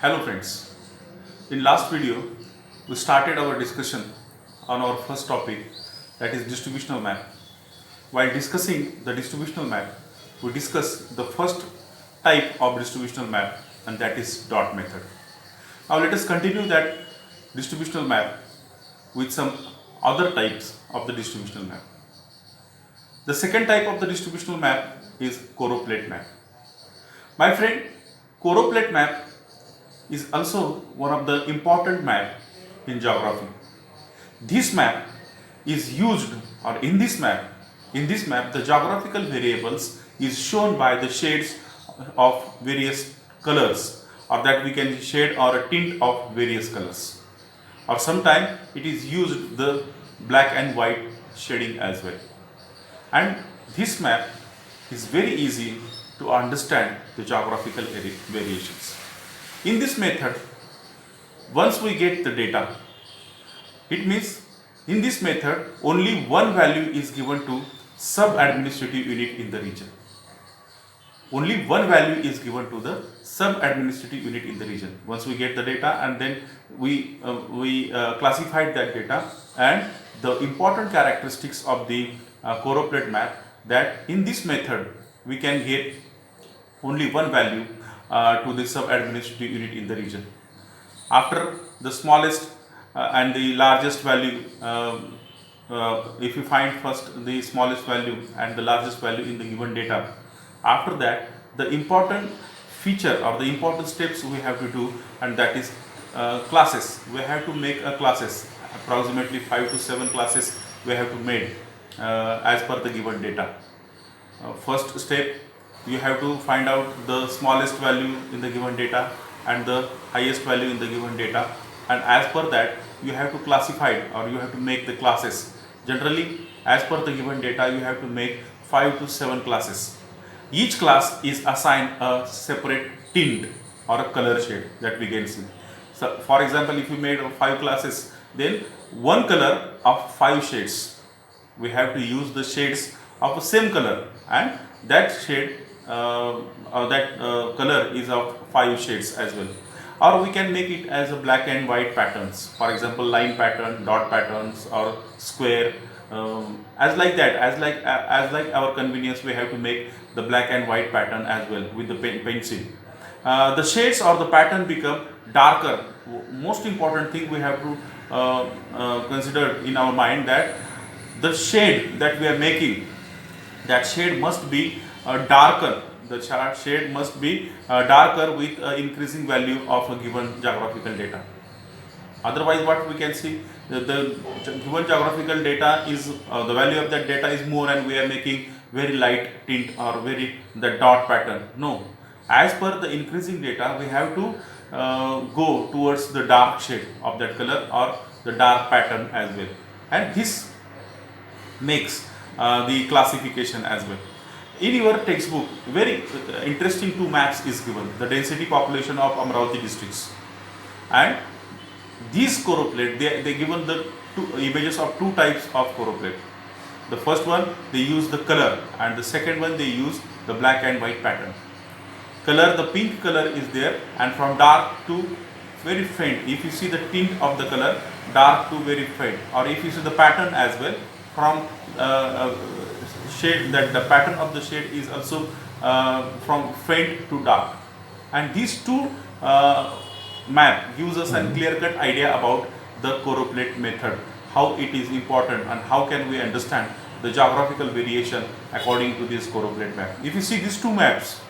Hello friends, in last video we started our discussion on our first topic, that is distributional map. While discussing the distributional map, we discussed the first type of distributional map, and that is dot method. Now let us continue that distributional map with some other types of the distributional map. The second type of the distributional map is choropleth map. My friend, choropleth map is also one of the important map in geography. This map is used, or in this map, the geographical variables is shown by the shades of various colors, or that we can shade or a tint of various colors. Or sometimes it is used the black and white shading as well. And this map is very easy to understand the geographical variations. In this method, once we get the data, it means in this method only one value is given to sub-administrative unit in the region. Only one value is given to the sub-administrative unit in the region. Once we get the data, and then we classified that data, and the important characteristics of the choropleth map, that in this method we can get only one value to the sub-administrative unit in the region. After the smallest and the largest value, if you find first the smallest value and the largest value in the given data, after that the important feature or the important steps we have to do, and that is classes. We have to make a classes, approximately 5 to 7 classes we have to make as per the given data. First step, you have to find out the smallest value in the given data and the highest value in the given data, and as per that you have to classify or you have to make the classes. Generally, as per the given data, you have to make 5 to 7 classes. Each class is assigned a separate tint or a color shade that we can see. So for example, if you made 5 classes, then one color of 5 shades, we have to use the shades of the same color, and that shade color is of 5 shades as well. Or we can make it as a black and white patterns, for example line pattern, dot patterns, or square, as like that, as like our convenience, we have to make the black and white pattern as well with the pencil. The shades or the pattern become darker. Most important thing we have to consider in our mind, that the shade that we are making, that shade must be darker. The shade must be darker with increasing value of a given geographical data. Otherwise, what we can see, the given geographical data is the value of that data is more, and we are making very light tint or the dot pattern. No, as per the increasing data, we have to go towards the dark shade of that color or the dark pattern as well, and this makes the classification as well. In your textbook, very interesting 2 maps is given, the density population of Amravati districts, and these choropleth, they given the 2 images of 2 types of choropleth. The first one they use the color, and the second one they use the black and white pattern. Color, the pink color is there, and from dark to very faint, if you see the tint of the color, dark to very faint, or if you see the pattern as well, from shade, that the pattern of the shade is also from faint to dark. And these 2 map gives us a clear-cut idea about the choropleth method, how it is important, and how can we understand the geographical variation according to this choropleth map. If you see these 2 maps,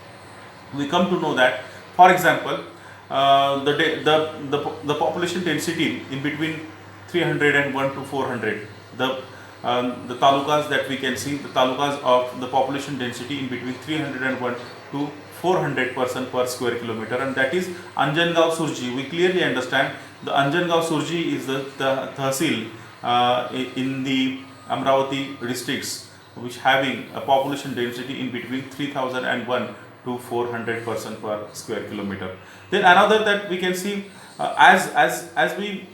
we come to know that, for example, the population density in between 301 to 400, the talukas that we can see, the talukas of the population density in between 301 to 400 person per square kilometer, and that is Anjangaon Surji. We clearly understand the Anjangaon Surji is the Tahsil in the Amravati districts, which having a population density in between 3001 to 400 person per square kilometer. Then another that we can see, as we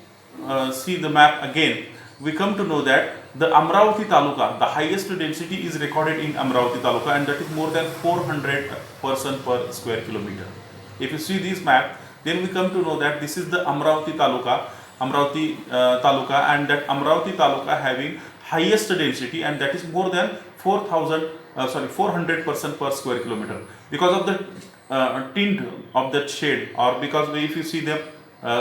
see the map again, we come to know that the Amravati Taluka, the highest density is recorded in Amravati Taluka, and that is more than 400 person per square kilometer. If you see this map, Then we come to know that this is the Amravati taluka, and that Amravati taluka having highest density, and that is more than 400% per square kilometer, because of the tint of that shade, or because if you see the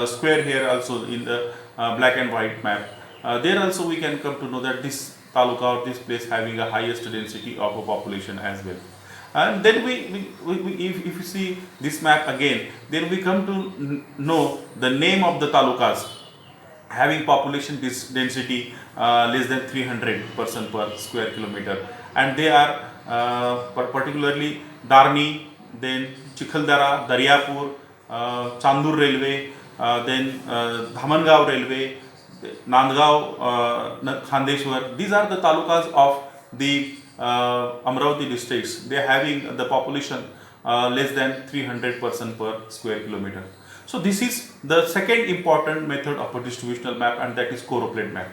square here also in the black and white map, there also we can come to know that this taluka or this place having a highest density of a population as well. And then if you see this map again, then we come to know the name of the talukas having population density less than 300% per square kilometer, and they are particularly Darni, then Chikaldara, Daryapur, Chandur railway, then Dhamangaon railway, Nandgaon, Khandeshwar. These are the talukas of the Amravati districts. They are having the population less than 300% per square kilometer. So this is the second important method of a distributional map, and that is choroplate map.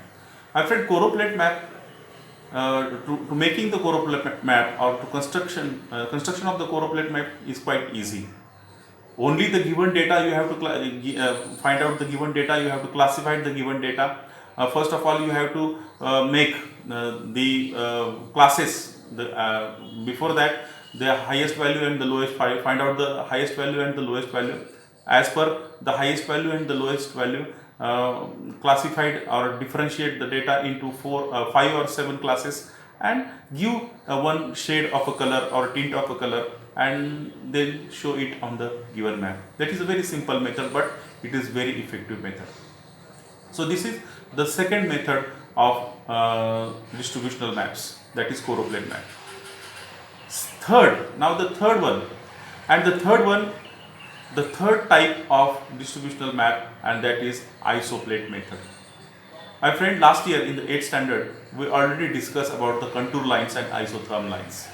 My friend, choroplate map, to making the choroplate map, or to construction of the choroplate map is quite easy. Only the given data you have to find out the given data, you have to classify the given data. First of all, you have to make the classes. Before that, the highest value and the lowest, find out the highest value and the lowest value. As per the highest value and the lowest value, classified or differentiate the data into 5 or 7 classes, and give one shade of a color or tint of a color, and then show it on the given map. That is a very simple method, but it is very effective method. So this is the second method of distributional maps, that is choroplate map. Now the third type of distributional map, and that is isoplate method. My friend, last year in the 8th standard, we already discussed about the contour lines and isotherm lines.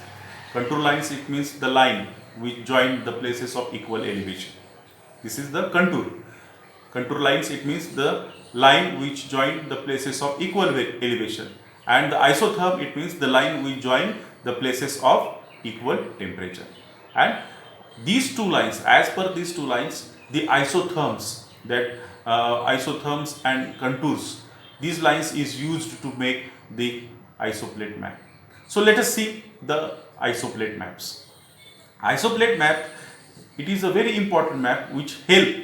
Contour lines, it means the line which join the places of equal elevation. This is the contour. Contour lines, it means the line which join the places of equal elevation. And the isotherm, it means the line which join the places of equal temperature. And these two lines, as per these two lines, the isotherms, that isotherms and contours, these lines is used to make the isoplate map. So let us see the isoplate maps. Isoplate map, it is a very important map which help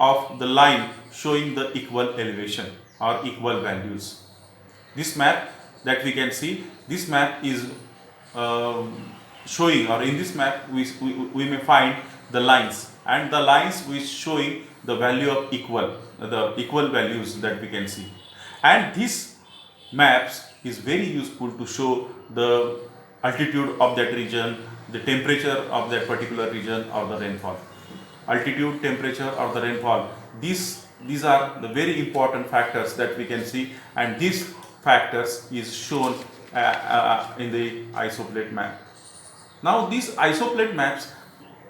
of the line showing the equal elevation or equal values. This map that we can see, this map is showing, or in this map we may find the lines, and the lines which showing the value of the equal values that we can see. And these maps is very useful to show the altitude of that region, the temperature of that particular region, or the rainfall. Altitude, temperature, or the rainfall, these are the very important factors that we can see, and these factors is shown in the isoplate map. Now these isoplate maps,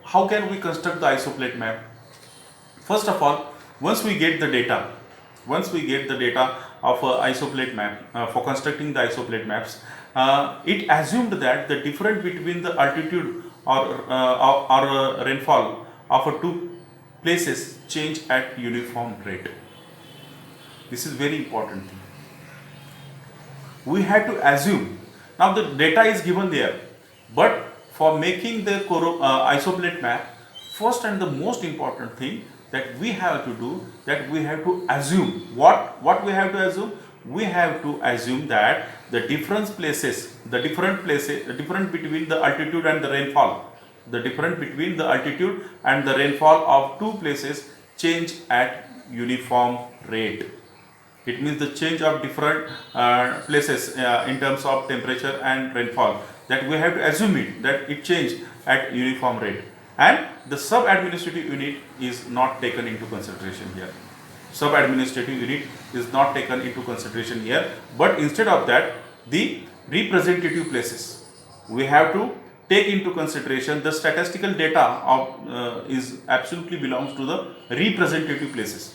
how can we construct the isoplate map? First of all, once we get the data of a isoplate map, for constructing the isoplate maps, it assumed that the difference between the altitude or rainfall of two places change at uniform rate. This is very important thing. We had to assume. Now the data is given there, but for making the isoplate map, first and the most important thing that we have to do, that we have to assume. What we have to assume? We have to assume that the difference between the altitude and the rainfall, of two places change at uniform rate. It means the change of different places in terms of temperature and rainfall, that we have to assume that it changed at uniform rate. And the sub-administrative unit is not taken into consideration here. But instead of that, the representative places, we have to take into consideration the statistical data of is absolutely belongs to the representative places.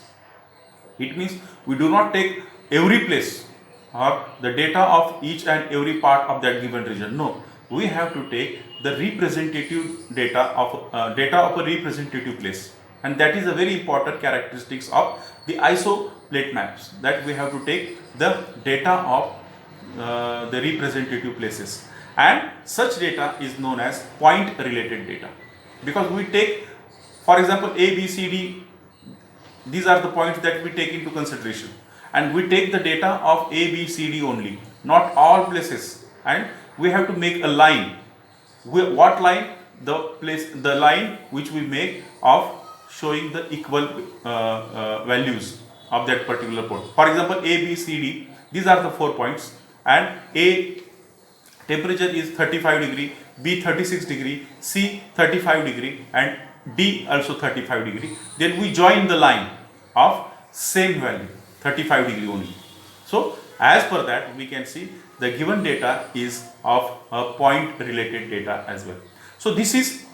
It means we do not take every place or the data of each and every part of that given region. No, we have to take the representative data of a representative place, and that is a very important characteristics of the isoplate maps, that we have to take the data of the representative places, and such data is known as point related data, because we take, for example, A, B, C, D, these are the points that we take into consideration, and we take the data of A, B, C, D only, not all places, and we have to make a line. What line? The line which we make of showing the equal values of that particular point. For example, A, B, C, D, these are the 4 points, and A temperature is 35 degree, B 36 degree, C 35 degree, and D also 35 degree. Then we join the line of same value, 35 degree only. So as per that, we can see the given data is of a point related data as well. So this is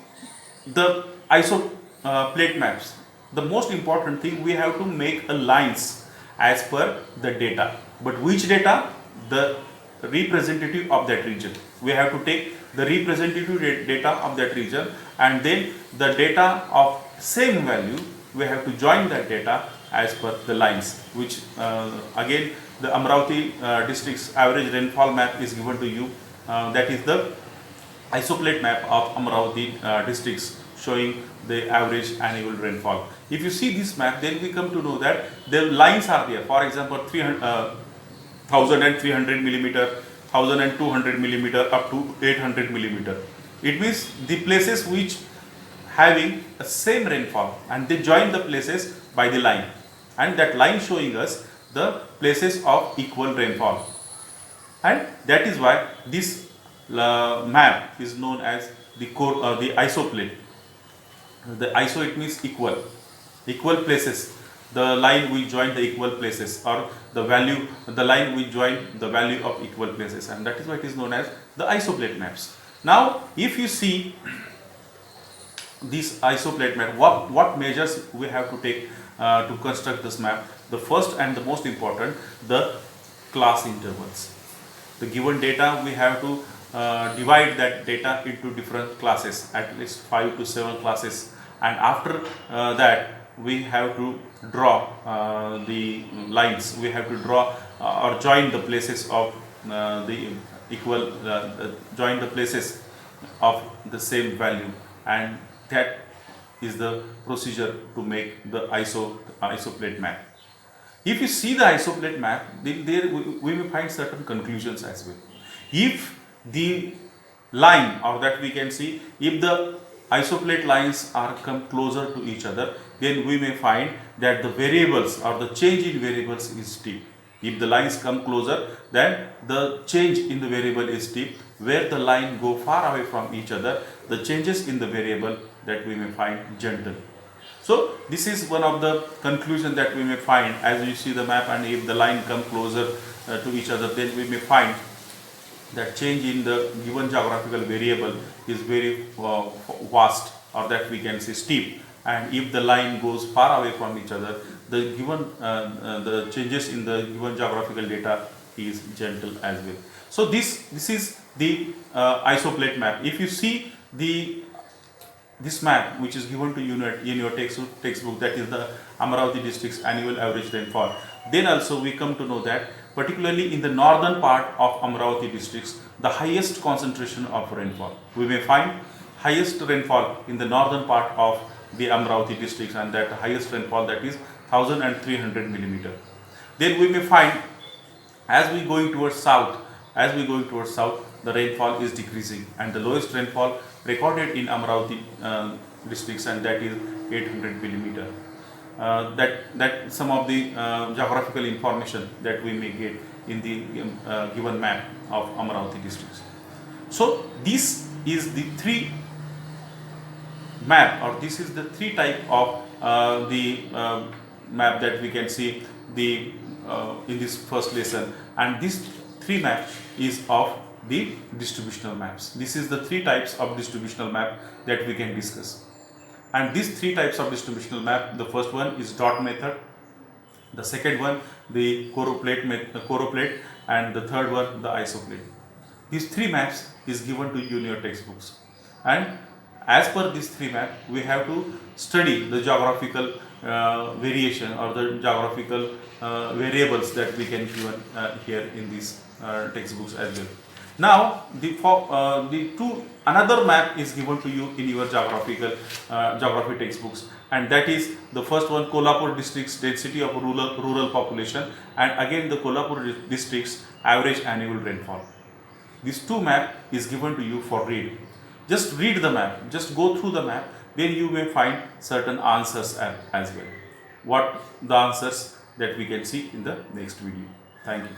the isoplate maps. The most important thing, we have to make a lines as per the data. But which data? The representative of that region. We have to take the representative data of that region, and then the data of same value, we have to join that data as per the lines, which again the Amravati district's average rainfall map is given to you. That is the isoplate map of Amravati districts, showing the average annual rainfall. If you see this map, then we come to know that the lines are there. For example, 1300 millimeter, 1200 millimeter up to 800 millimeter. It means the places which having a same rainfall, and they join the places by the line, and that line showing us the places of equal rainfall, and that is why this map is known as the isoplate. The iso, it means equal places. The line we join the equal places, or the value, the line we join the value of equal places, and that is why it is known as the isoplate maps. Now if you see this isoplate map, what measures we have to take to construct this map? The first and the most important, the class intervals. The given data, we have to divide that data into different classes, at least 5 to 7 classes, and after that we have to draw the lines. We have to draw or join the places of the equal, join the places of the same value, and that is the procedure to make the isoplate map. If you see the isoplate map, then there we may find certain conclusions as well. If the line, or that we can see, if the isoplate lines are come closer to each other, then we may find that the variables or the change in variables is steep. If the lines come closer, then the change in the variable is steep. Where the line go far away from each other, the changes in the variable, that we may find gentle. So this is one of the conclusion that we may find as you see the map, and if the line come closer to each other, then we may find that change in the given geographical variable is very vast, or that we can say steep, and if the line goes far away from each other, the given the changes in the given geographical data is gentle as well. So this is the isoplate map. If you see this map which is given to you in your textbook, that is the Amravati district's annual average rainfall, then also we come to know that particularly in the northern part of Amravati districts, the highest concentration of rainfall. We may find highest rainfall in the northern part of the Amravati districts, and that highest rainfall, that is 1300 millimeter. Then we may find as we going towards south, the rainfall is decreasing, and the lowest rainfall recorded in Amravati districts, and that is 800 millimeter. That some of the geographical information that we may get in the given map of Amravati districts. So this is the three map, or this is the three type of the map that we can see the in this first lesson, and this three map is of the distributional maps. This is the three types of distributional map that we can discuss. And these three types of distributional map, the first one is dot method, the second one the choroplate, and the third one the isoplate. These three maps is given to you in your textbooks. and as per these three map we have to study the geographical variation or the geographical variables that we can given here in these textbooks as well. Now the two another map is given to you in your geography textbooks, and that is the first one, Kolhapur district's density of rural population, and again the Kolhapur district's average annual rainfall. These two map is given to you for read. Just read the map, just go through the map, then you may find certain answers as well. What the answers that we can see in the next video. Thank you.